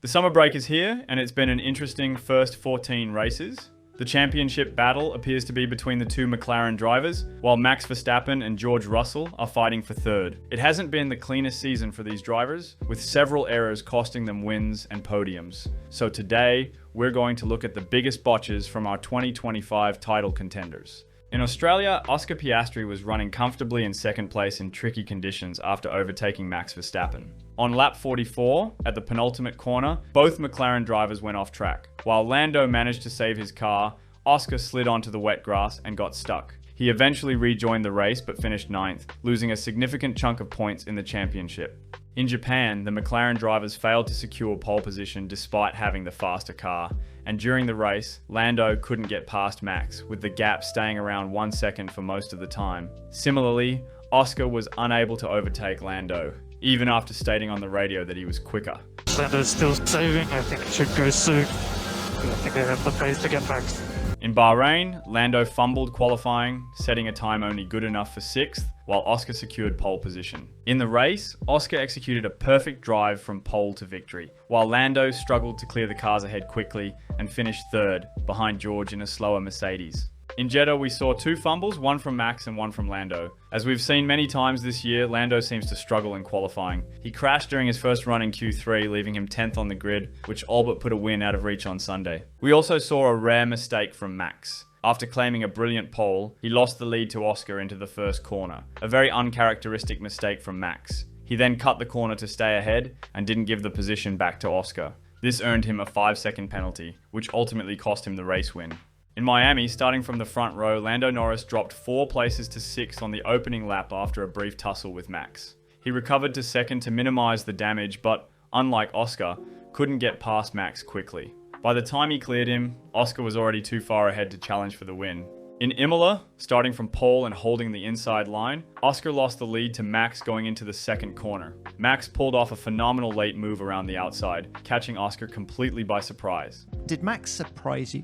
The summer break is here, and it's been an interesting first 14 races. The championship battle appears to be between the two McLaren drivers, while Max Verstappen and George Russell are fighting for third. It hasn't been the cleanest season for these drivers, with several errors costing them wins and podiums. So today, we're going to look at the biggest botches from our 2025 title contenders. In Australia, Oscar Piastri was running comfortably in second place in tricky conditions after overtaking Max Verstappen. On lap 44, at the penultimate corner, both McLaren drivers went off track. While Lando managed to save his car, Oscar slid onto the wet grass and got stuck. He eventually rejoined the race but finished 9th, losing a significant chunk of points in the championship. In Japan, the McLaren drivers failed to secure pole position despite having the faster car, and during the race, Lando couldn't get past Max, with the gap staying around 1 second for most of the time. Similarly, Oscar was unable to overtake Lando, even after stating on the radio that he was quicker. Lando's still saving. I think it should go soon. I think they have the pace to get Max. In Bahrain, Lando fumbled qualifying, setting a time only good enough for 6th, while Oscar secured pole position. In the race, Oscar executed a perfect drive from pole to victory, while Lando struggled to clear the cars ahead quickly and finished 3rd, behind George in a slower Mercedes. In Jeddah, we saw 2 fumbles, one from Max and one from Lando. As we've seen many times this year, Lando seems to struggle in qualifying. He crashed during his first run in Q3, leaving him 10th on the grid, which all but put a win out of reach on Sunday. We also saw a rare mistake from Max. After claiming a brilliant pole, he lost the lead to Oscar into the first corner, a very uncharacteristic mistake from Max. He then cut the corner to stay ahead and didn't give the position back to Oscar. This earned him a 5-second penalty, which ultimately cost him the race win. In Miami, starting from the front row, Lando Norris dropped 4 places to 6th on the opening lap after a brief tussle with Max. He recovered to 2nd to minimize the damage, but unlike Oscar, couldn't get past Max quickly. By the time he cleared him, Oscar was already too far ahead to challenge for the win. In Imola, starting from pole and holding the inside line, Oscar lost the lead to Max going into the 2nd corner. Max pulled off a phenomenal late move around the outside, catching Oscar completely by surprise. Did Max surprise you?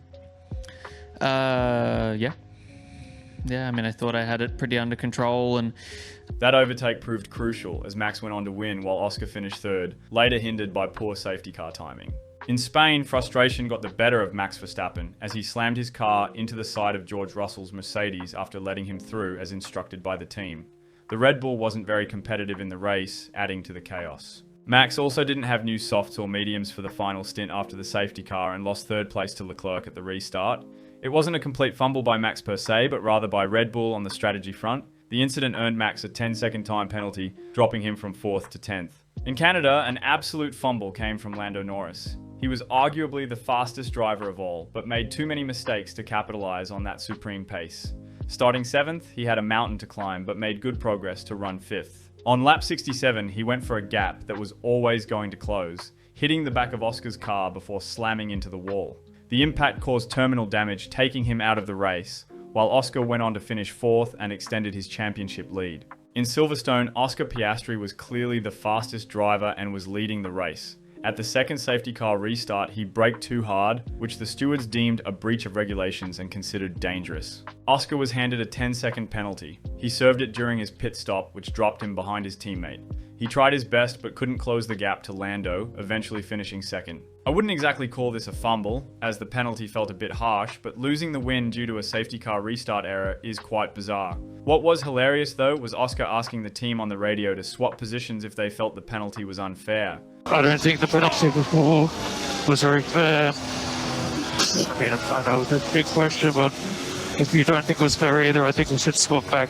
Yeah. I mean, I thought I had it pretty under control, and that overtake proved crucial as Max went on to win while Oscar finished 3rd, later hindered by poor safety car timing. In Spain, frustration got the better of Max Verstappen as he slammed his car into the side of George Russell's Mercedes after letting him through as instructed by the team. The Red Bull wasn't very competitive in the race, adding to the chaos. Max also didn't have new softs or mediums for the final stint after the safety car and lost 3rd place to Leclerc at the restart. It wasn't a complete fumble by Max per se, but rather by Red Bull on the strategy front. The incident earned Max a 10-second time penalty, dropping him from 4th to 10th. In Canada, an absolute fumble came from Lando Norris. He was arguably the fastest driver of all, but made too many mistakes to capitalize on that supreme pace. Starting 7th, he had a mountain to climb, but made good progress to run 5th. On lap 67, he went for a gap that was always going to close, hitting the back of Oscar's car before slamming into the wall. The impact caused terminal damage, taking him out of the race, while Oscar went on to finish 4th and extended his championship lead. In Silverstone, Oscar Piastri was clearly the fastest driver and was leading the race. At the 2nd safety car restart, he braked too hard, which the stewards deemed a breach of regulations and considered dangerous. Oscar was handed a 10-second penalty. He served it during his pit stop, which dropped him behind his teammate. He tried his best but couldn't close the gap to Lando, eventually finishing 2nd. I wouldn't exactly call this a fumble, as the penalty felt a bit harsh, but losing the win due to a safety car restart error is quite bizarre. What was hilarious though was Oscar asking the team on the radio to swap positions if they felt the penalty was unfair. I don't think the penalty before was very fair. I mean, I know it's a big question, but if you don't think it was fair either, I think we should swap back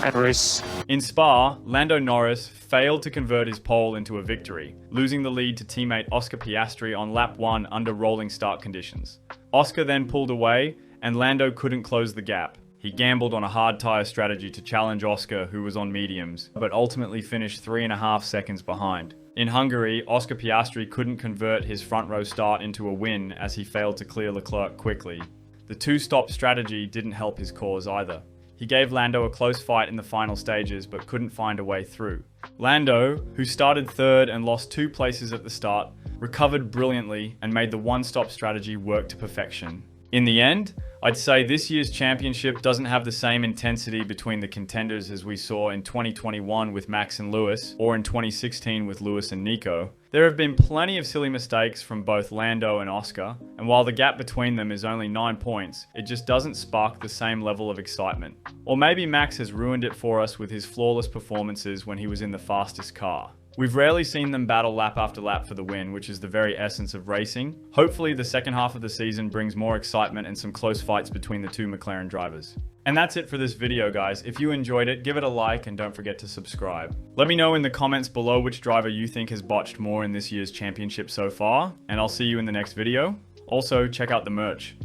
and race. In Spa, Lando Norris failed to convert his pole into a victory, losing the lead to teammate Oscar Piastri on lap 1 under rolling start conditions. Oscar then pulled away, and Lando couldn't close the gap. He gambled on a hard tyre strategy to challenge Oscar, who was on mediums, but ultimately finished 3.5 seconds behind. In Hungary, Oscar Piastri couldn't convert his front row start into a win as he failed to clear Leclerc quickly. The 2-stop strategy didn't help his cause either. He gave Lando a close fight in the final stages but couldn't find a way through. Lando, who started 3rd and lost 2 places at the start, recovered brilliantly and made the 1-stop strategy work to perfection. In the end, I'd say this year's championship doesn't have the same intensity between the contenders as we saw in 2021 with Max and Lewis, or in 2016 with Lewis and Nico. There have been plenty of silly mistakes from both Lando and Oscar, and while the gap between them is only 9 points, it just doesn't spark the same level of excitement. Or maybe Max has ruined it for us with his flawless performances when he was in the fastest car. We've rarely seen them battle lap after lap for the win, which is the very essence of racing. Hopefully the second half of the season brings more excitement and some close fights between the two McLaren drivers. And that's it for this video, guys. If you enjoyed it, give it a like and don't forget to subscribe. Let me know in the comments below which driver you think has botched more in this year's championship so far, and I'll see you in the next video. Also, check out the merch.